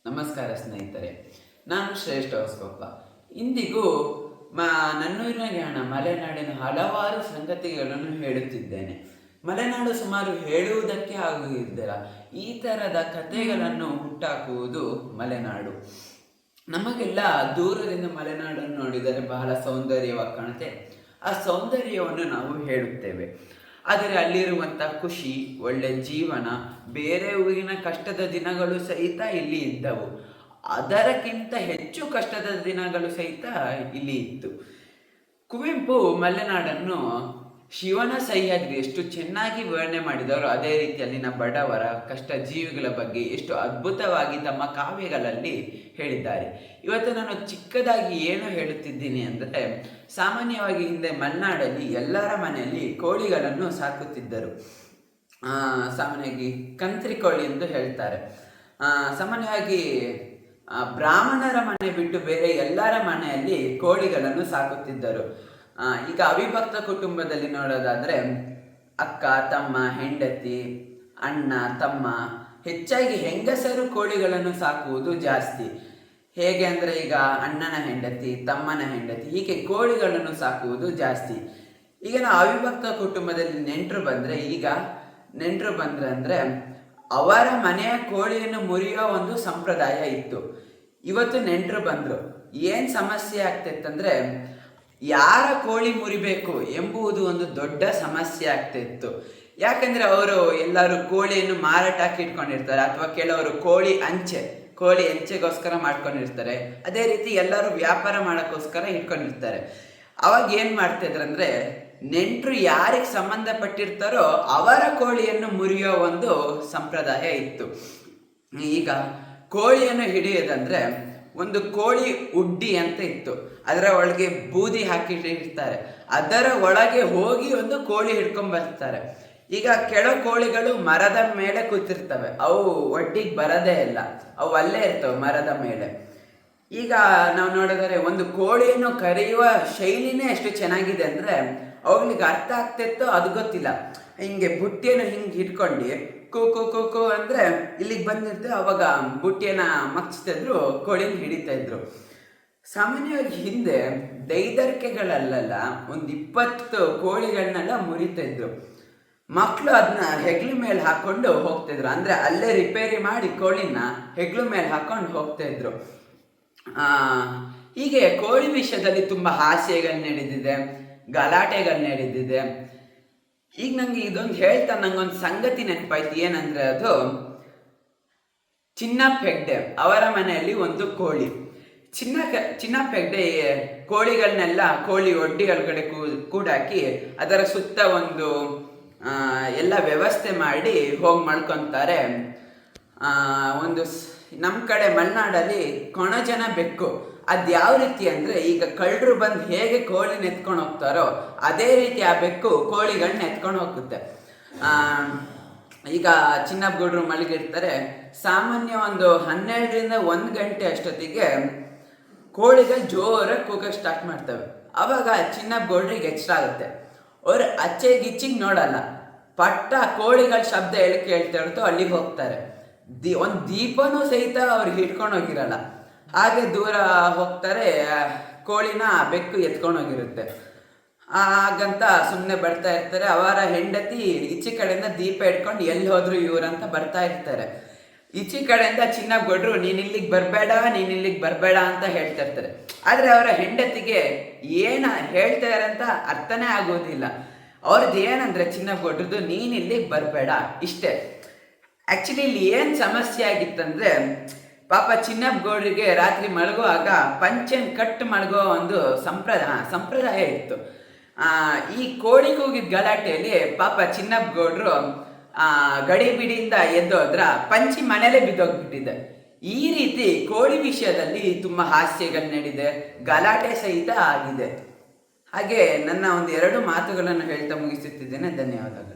ನಮಸ್ಕಾರ ಸ್ನೇಹಿತರೆ, ನಾನು ಶ್ರೇಷ್ಠ ಹೊಸಕೊಪ್ಪ. ಇಂದಿಗೂ ನನ್ನೂರಿನ ಜ್ಞಾನ ಮಲೆನಾಡಿನ ಹಲವಾರು ಸಂಗತಿಗಳನ್ನು ಹೇಳುತ್ತಿದ್ದೇನೆ. ಮಲೆನಾಡು ಸುಮಾರು ಹೇಳುವುದಕ್ಕೆ ಆಗುವುದಿಲ್ಲ. ಈ ಥರದ ಕಥೆಗಳನ್ನು ಹುಟ್ಟಾಕುವುದು ಮಲೆನಾಡು. ನಮಗೆಲ್ಲ ದೂರದಿಂದ ಮಲೆನಾಡನ್ನು ನೋಡಿದರೆ ಬಹಳ ಸೌಂದರ್ಯವಾಗಿ ಕಾಣುತ್ತೆ. ಆ ಸೌಂದರ್ಯವನ್ನು ನಾವು ಹೇಳುತ್ತೇವೆ. ಆದರೆ ಅಲ್ಲಿರುವಂಥ ಖುಷಿ, ಒಳ್ಳೆ ಜೀವನ, ಬೇರೆ ಊರಿನ ಕಷ್ಟದ ದಿನಗಳು ಸಹಿತ ಇಲ್ಲಿ ಇದ್ದವು. ಅದಕ್ಕಿಂತ ಹೆಚ್ಚು ಕಷ್ಟದ ದಿನಗಳು ಸಹಿತ ಇಲ್ಲಿ ಇತ್ತು. ಕುವೆಂಪು ಮಲೆನಾಡನ್ನು ಶಿವನ ಸಹ್ಯಾದ್ರಿ ಎಷ್ಟು ಚೆನ್ನಾಗಿ ವಿವರಣೆ ಮಾಡಿದವರು, ಅದೇ ರೀತಿ ಅಲ್ಲಿನ ಬಡವರ ಕಷ್ಟ ಜೀವಿಗಳ ಬಗ್ಗೆ ಎಷ್ಟು ಅದ್ಭುತವಾಗಿ ತಮ್ಮ ಕಾವ್ಯಗಳಲ್ಲಿ ಹೇಳಿದ್ದಾರೆ. ಇವತ್ತು ನಾನು ಚಿಕ್ಕದಾಗಿ ಏನು ಹೇಳುತ್ತಿದ್ದೀನಿ ಅಂದರೆ, ಸಾಮಾನ್ಯವಾಗಿ ಹಿಂದೆ ಮಲೆನಾಡಲ್ಲಿ ಎಲ್ಲರ ಮನೆಯಲ್ಲಿ ಕೋಳಿಗಳನ್ನು ಸಾಕುತ್ತಿದ್ದರು. ಸಾಮಾನ್ಯವಾಗಿ ಕಂತ್ರಿ ಕೋಳಿ ಎಂದು ಹೇಳ್ತಾರೆ. ಸಾಮಾನ್ಯವಾಗಿ ಬ್ರಾಹ್ಮಣರ ಮನೆ ಬಿಟ್ಟು ಬೇರೆ ಎಲ್ಲರ ಮನೆಯಲ್ಲಿ ಕೋಳಿಗಳನ್ನು ಸಾಕುತ್ತಿದ್ದರು. ಈಗ ಅವಿಭಕ್ತ ಕುಟುಂಬದಲ್ಲಿ ನೋಡೋದಾದರೆ ಅಕ್ಕ, ತಮ್ಮ, ಹೆಂಡತಿ, ಅಣ್ಣ, ತಮ್ಮ, ಹೆಚ್ಚಾಗಿ ಹೆಂಗಸರು ಕೋಳಿಗಳನ್ನು ಸಾಕುವುದು ಜಾಸ್ತಿ. ಹೇಗೆ ಅಂದರೆ ಈಗ ಅಣ್ಣನ ಹೆಂಡತಿ, ತಮ್ಮನ ಹೆಂಡತಿ, ಹೀಗೆ ಕೋಳಿಗಳನ್ನು ಸಾಕುವುದು ಜಾಸ್ತಿ. ಈಗ ನಾವು ಅವಿಭಕ್ತ ಕುಟುಂಬದಲ್ಲಿ ನೆಂಟರು ಬಂದರೆ ಅಂದರೆ ಅವರ ಮನೆಯ ಕೋಳಿಯನ್ನು ಮುರಿಯೋ ಒಂದು ಸಂಪ್ರದಾಯ ಇತ್ತು. ಇವತ್ತು ನೆಂಟರು ಬಂದರು, ಏನು ಸಮಸ್ಯೆ ಆಗ್ತಿತ್ತಂದರೆ ಯಾರ ಕೋಳಿ ಮುರಿಬೇಕು ಎಂಬುದು ಒಂದು ದೊಡ್ಡ ಸಮಸ್ಯೆ ಆಗ್ತಿತ್ತು. ಯಾಕಂದರೆ ಅವರು ಎಲ್ಲರೂ ಕೋಳಿಯನ್ನು ಮಾರಾಟಕ್ಕೆ ಇಟ್ಕೊಂಡಿರ್ತಾರೆ, ಅಥವಾ ಕೆಲವರು ಕೋಳಿ ಅಂಚೆಗೋಸ್ಕರ ಮಾಡ್ಕೊಂಡಿರ್ತಾರೆ. ಅದೇ ರೀತಿ ಎಲ್ಲರೂ ವ್ಯಾಪಾರ ಮಾಡೋಕ್ಕೋಸ್ಕರ ಇಟ್ಕೊಂಡಿರ್ತಾರೆ. ಅವಾಗ ಏನು ಮಾಡ್ತಿದ್ರಂದರೆ, ನೆಂಟರು ಯಾರಿಗೆ ಸಂಬಂಧಪಟ್ಟಿರ್ತಾರೋ ಅವರ ಕೋಳಿಯನ್ನು ಮುರಿಯೋ ಒಂದು ಸಂಪ್ರದಾಯ ಇತ್ತು. ಈಗ ಕೋಳಿಯನ್ನು ಹಿಡಿಯೋದಂದರೆ ಒಂದು ಕೋಳಿ ಉಡ್ಡಿ ಅಂತ ಇತ್ತು, ಅದರ ಒಳಗೆ ಬೂದಿ ಹಾಕಿಟ್ಟಿರ್ತಾರೆ. ಅದರ ಒಳಗೆ ಹೋಗಿ ಒಂದು ಕೋಳಿ ಹಿಡ್ಕೊಂಡ್ಬರ್ತಾರೆ. ಈಗ ಕೆಳ ಕೋಳಿಗಳು ಮರದ ಮೇಲೆ ಕೂತಿರ್ತವೆ, ಅವು ಒಟ್ಟಿಗೆ ಬರೋದೇ ಇಲ್ಲ, ಅವು ಅಲ್ಲೇ ಇರ್ತವೆ ಮರದ ಮೇಲೆ. ಈಗ ನಾವು ನೋಡಿದರೆ ಒಂದು ಕೋಳಿಯನ್ನು ಕರೆಯುವ ಶೈಲಿನೇ ಎಷ್ಟು ಚೆನ್ನಾಗಿದೆ ಅಂದರೆ, ಅವುಗಳಿಗೆ ಅರ್ಥ ಆಗ್ತಿತ್ತೋ ಅದು ಗೊತ್ತಿಲ್ಲ. ಹಿಂಗೆ ಬುಟ್ಟಿಯನ್ನು ಹಿಂಗೆ ಹಿಡ್ಕೊಂಡು ಕೋ ಕೋ ಕೋ ಕೋ ಅಂದರೆ ಇಲ್ಲಿಗೆ ಬಂದಿರ್ತದೆ, ಅವಾಗ ಬುಟ್ಟಿಯನ್ನು ಮಗ್ಸ್ತಿದ್ರು, ಕೋಳಿನ ಹಿಡಿತಾ ಇದ್ರು. ಸಾಮಾನ್ಯವಾಗಿ ಹಿಂದೆ ದೈದರ್ಕೆಗಳಲ್ಲೆಲ್ಲ ಒಂದು 20 ಕೋಳಿಗಳನ್ನೆಲ್ಲ ಮುರಿತಾ ಇದ್ರು. ಮಕ್ಕಳು ಅದನ್ನ ಹೆಗ್ಲ ಮೇಲೆ ಹಾಕೊಂಡು ಹೋಗ್ತಿದ್ರು, ಅಂದರೆ ಅಲ್ಲೇ ರಿಪೇರಿ ಮಾಡಿ ಕೋಳಿನ ಹೆಗ್ಲ ಮೇಲೆ ಹಾಕೊಂಡು ಹೋಗ್ತಾ ಇದ್ರು. ಹೀಗೆ ಕೋಳಿ ವಿಷಯದಲ್ಲಿ ತುಂಬ ಹಾಸ್ಯಗಳು ನಡೆದಿದೆ, ಗಲಾಟೆಗಳು ನಡೆದಿದೆ. ಈಗ ನಂಗೆ ಇದೊಂದು ಹೇಳ್ತಾ ನಂಗೊಂದು ಸಂಗತಿ ನೆನಪಾಯ್ತು. ಏನಂದರೆ ಅದು ಚಿನ್ನಪ್ಪ ಹೆಗ್ಡೆ ಅವರ ಮನೆಯಲ್ಲಿ ಒಂದು ಕೋಳಿ. ಚಿನ್ನಪ್ಪ ಹೆಗ್ಡೆ ಕೋಳಿಗಳನ್ನೆಲ್ಲ ಕೋಳಿ ಒಡ್ಡಿಗಳಗಡೆ ಕೂಡಾಕಿ ಅದರ ಸುತ್ತ ಒಂದು ಎಲ್ಲ ವ್ಯವಸ್ಥೆ ಮಾಡಿ ಹೋಗಿ ಮಾಡ್ಕೊತಾರೆ. ಒಂದು ನಮ್ಮ ಕಡೆ ಮಲೆನಾಡಲ್ಲಿ ಕೊಣಜನ ಬೆಕ್ಕು, ಅದು ಯಾವ ರೀತಿ ಅಂದರೆ, ಈಗ ಕಳ್ಳರು ಬಂದು ಹೇಗೆ ಕೋಳಿನ ಎತ್ಕೊಂಡು ಹೋಗ್ತಾರೋ ಅದೇ ರೀತಿ ಆ ಬೆಕ್ಕು ಕೋಳಿಗಳನ್ನ ಎತ್ಕೊಂಡು ಹೋಗುತ್ತೆ. ಈಗ ಚಿನ್ನಪ್ಪ ಗೌಡ್ರು ಮಲಗಿರ್ತಾರೆ, ಸಾಮಾನ್ಯ ಒಂದು 12ರಿಂದ 1 ಗಂಟೆ ಅಷ್ಟೊತ್ತಿಗೆ ಕೋಳಿಗಳು ಜೋರಾಗಿ ಕೂಗಕ್ಕೆ ಸ್ಟಾರ್ಟ್ ಮಾಡ್ತವೆ. ಆವಾಗ ಚಿನ್ನಪ್ಪ ಗೌಡ್ರಿಗೆ ಎಚ್ಚರ ಆಗುತ್ತೆ. ಅವ್ರು ಅಚ್ಚೆಗಿಚ್ಚಿಗೆ ನೋಡಲ್ಲ, ಪಟ್ಟ ಕೋಳಿಗಳ ಶಬ್ದ ಹೇಳ್ತಾ ಇರುತ್ತೋ ಅಲ್ಲಿಗೆ ಹೋಗ್ತಾರೆ. ಒಂದು ದೀಪನೂ ಸಹಿತ ಅವ್ರಿಗೆ ಹಿಡ್ಕೊಂಡು ಹೋಗಿರಲ್ಲ, ಹಾಗೆ ದೂರ ಹೋಗ್ತಾರೆ. ಕೋಳಿನ ಬೆಕ್ಕು ಎತ್ಕೊಂಡು ಹೋಗಿರುತ್ತೆ. ಹಾಗಂತ ಸುಮ್ಮನೆ ಬರ್ತಾ ಇರ್ತಾರೆ. ಅವರ ಹೆಂಡತಿ ಈಚೆ ಕಡೆಯಿಂದ ದೀಪ ಇಟ್ಕೊಂಡು ಎಲ್ಲಿ ಹೋದ್ರು ಇವ್ರಂತ ಬರ್ತಾ ಇರ್ತಾರೆ. ಈಚೆ ಕಡೆಯಿಂದ ಚಿನ್ನಪ್ಪ ಗೌಡ್ರು ನೀನು ಇಲ್ಲಿಗೆ ಬರಬೇಡ ಅಂತ ಹೇಳ್ತಾ ಇರ್ತಾರೆ. ಆದರೆ ಅವರ ಹೆಂಡತಿಗೆ ಏನು ಹೇಳ್ತಾರೆ ಅಂತ ಅರ್ಥನೇ ಆಗೋದಿಲ್ಲ. ಅವ್ರದ್ದು ಏನಂದರೆ ಚಿನ್ನಪ್ಪ ಗೌಡ್ರದ್ದು ನೀನು ಇಲ್ಲಿಗೆ ಬರಬೇಡ, ಇಷ್ಟೇ. ಆ್ಯಕ್ಚುಲಿ ಇಲ್ಲಿ ಏನು ಸಮಸ್ಯೆ ಆಗಿತ್ತಂದರೆ, ಪಾಪ ಚಿನ್ನಪ್ಪ ಗೌಡ್ರಿಗೆ ರಾತ್ರಿ ಮಲಗುವಾಗ ಪಂಚೆನ್ ಕಟ್ ಮಲಗೋ ಒಂದು ಸಂಪ್ರದಾಯ ಇತ್ತು. ಈ ಕೋಳಿ ಕೂಗಿದ ಗಲಾಟೆಯಲ್ಲಿ ಪಾಪ ಚಿನ್ನಪ್ಪ ಗೌಡ್ರು ಗಡಿಬಿಡಿಯಿಂದ ಎದ್ದೋದ್ರ ಪಂಚಿ ಮನೇಲೆ ಬಿದ್ದೋಗ್ಬಿಟ್ಟಿದೆ. ಈ ರೀತಿ ಕೋಳಿ ವಿಷಯದಲ್ಲಿ ತುಂಬ ಹಾಸ್ಯಗಳು ನಡೆದಿದೆ, ಗಲಾಟೆ ಸಹಿತ ಆಗಿದೆ. ಹಾಗೆ ನನ್ನ ಒಂದು 2 ಮಾತುಗಳನ್ನು ಹೇಳ್ತಾ ಮುಗಿಸುತ್ತಿದ್ದೇನೆ. ಧನ್ಯವಾದಗಳು.